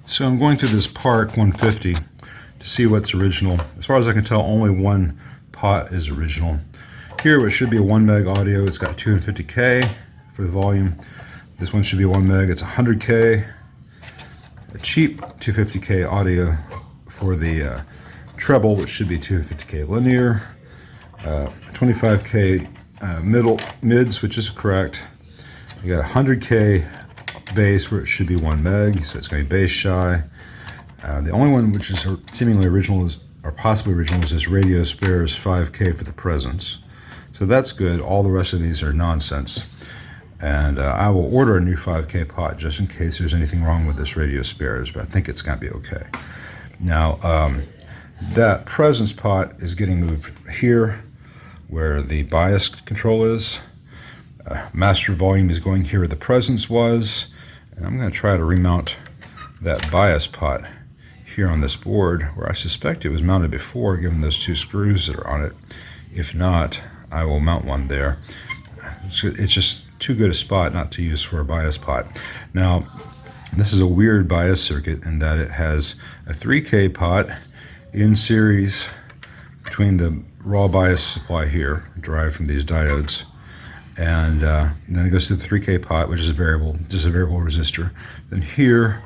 So I'm going through this Park 150 to see what's original. As far as I can tell, only one pot is original. Here, it should be a 1 meg audio. It's got 250K for the volume. This one should be 1 meg. It's 100K. A cheap 250K audio for the treble, which should be 250K linear. 25K mids, which is correct. You got 100K bass where it should be 1 meg, so it's going to be bass shy. The only one which is seemingly original is, or possibly original, is this Radio Spares 5K for the presence. So that's good. All the rest of these are nonsense. And I will order a new 5K pot just in case there's anything wrong with this Radio Spares, but I think it's going to be okay. Now, that presence pot is getting moved here where the bias control is. Master volume is going here where the presence was. And I'm going to try to remount that bias pot here on this board where I suspect it was mounted before, given those two screws that are on it. If not, I will mount one there. It's just too good a spot not to use for a bias pot. Now, this is a weird bias circuit in that it has a 3K pot in series between the raw bias supply here, derived from these diodes, and then it goes to the 3K pot, which is a variable resistor. Then here,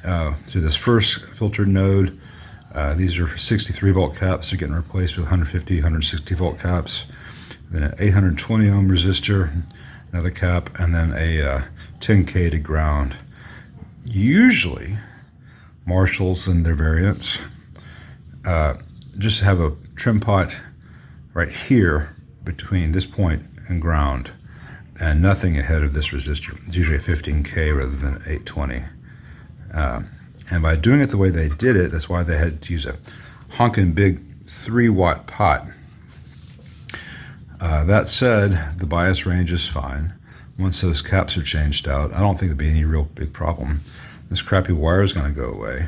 to this first filtered node, these are 63 volt caps. They're getting replaced with 150, 160 volt caps. Then an 820 ohm resistor, another cap, and then a 10K to ground. Usually, Marshalls and their variants just have a trim pot right here between this point and ground, and nothing ahead of this resistor. It's usually a 15K rather than 820. And by doing it the way they did it, that's why they had to use a honking big 3-watt pot. That said, the bias range is fine. Once those caps are changed out, I don't think there'll be any real big problem. This crappy wire is going to go away.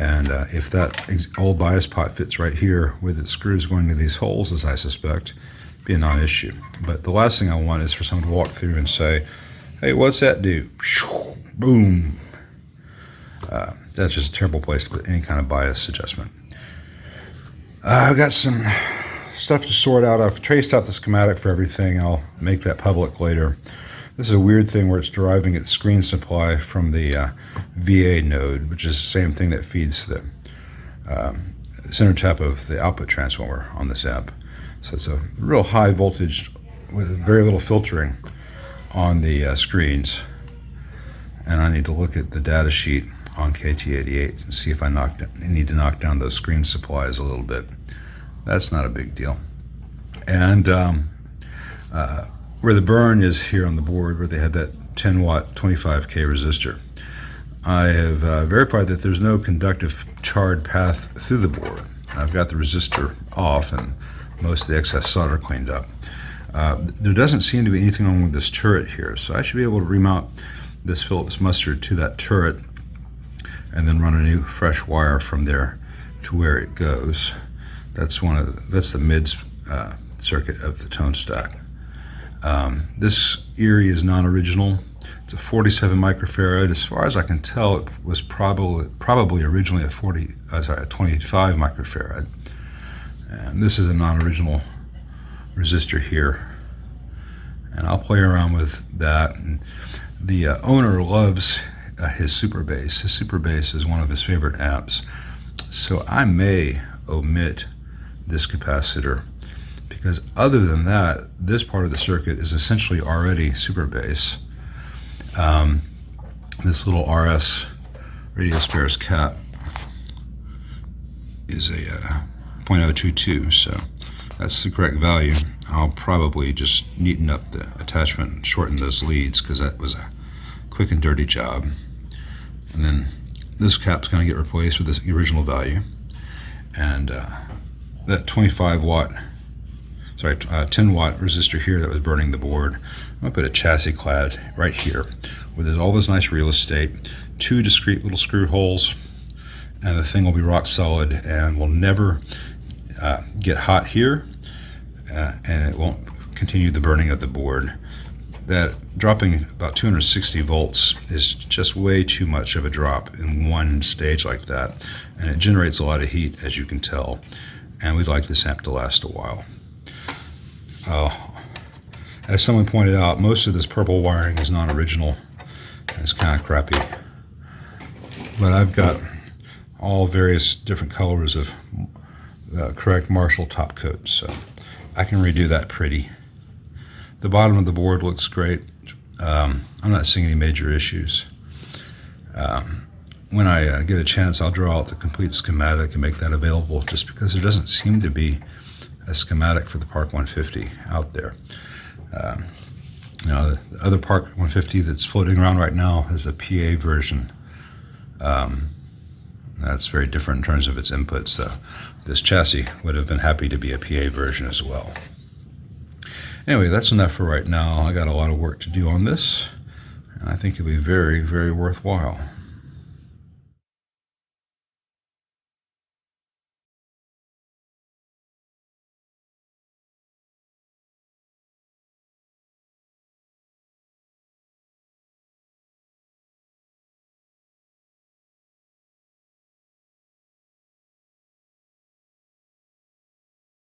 And if that old bias pot fits right here with its screws going to these holes, as I suspect, be a non-issue. But the last thing I want is for someone to walk through and say, hey, what's that do? Boom. That's just a terrible place to put any kind of bias adjustment. I've got some stuff to sort out. I've traced out the schematic for everything. I'll make that public later. This is a weird thing where it's deriving its screen supply from the VA node, which is the same thing that feeds the center tap of the output transformer on this amp. So it's a real high voltage with very little filtering on the screens. And I need to look at the data sheet on KT88 and see if I need to knock down those screen supplies a little bit. That's not a big deal. And where the burn is here on the board, where they had that 10 watt 25K resistor, I have verified that there's no conductive charred path through the board. I've got the resistor off and most of the excess solder cleaned up. There doesn't seem to be anything wrong with this turret here, so I should be able to remount this Phillips mustard to that turret and then run a new fresh wire from there to where it goes. That's the mids circuit of the tone stack. This Erie is non-original. It's a 47 microfarad. As far as I can tell, it was probably originally a 25 microfarad. And this is a non-original resistor here. And I'll play around with that. And the owner loves his super bass. His super bass is one of his favorite amps. So I may omit this capacitor, because other than that, this part of the circuit is essentially already super bass. This little RS Radio Spares cap is a 0.022, so that's the correct value. I'll probably just neaten up the attachment and shorten those leads, because that was a quick and dirty job. And then this cap's going to get replaced with the original value, and that 10 watt resistor here that was burning the board, I'm going to put a chassis clad right here with all this nice real estate, 2 discrete little screw holes, and the thing will be rock solid and will never get hot here, and it won't continue the burning of the board. that dropping about 260 volts is just way too much of a drop in one stage like that, and it generates a lot of heat, as you can tell, and we'd like this amp to last a while. As someone pointed out, most of this purple wiring is non-original. It's kind of crappy, but I've got all various different colors of correct Marshall top coat, so I can redo that pretty. The bottom of the board looks great. I'm not seeing any major issues. When I get a chance, I'll draw out the complete schematic and make that available, just because there doesn't seem to be a schematic for the Park 150 out there. The other Park 150 that's floating around right now is a PA version. That's very different in terms of its inputs, so this chassis would have been happy to be a PA version as well. Anyway, that's enough for right now. I got a lot of work to do on this, and I think it'll be very, very worthwhile.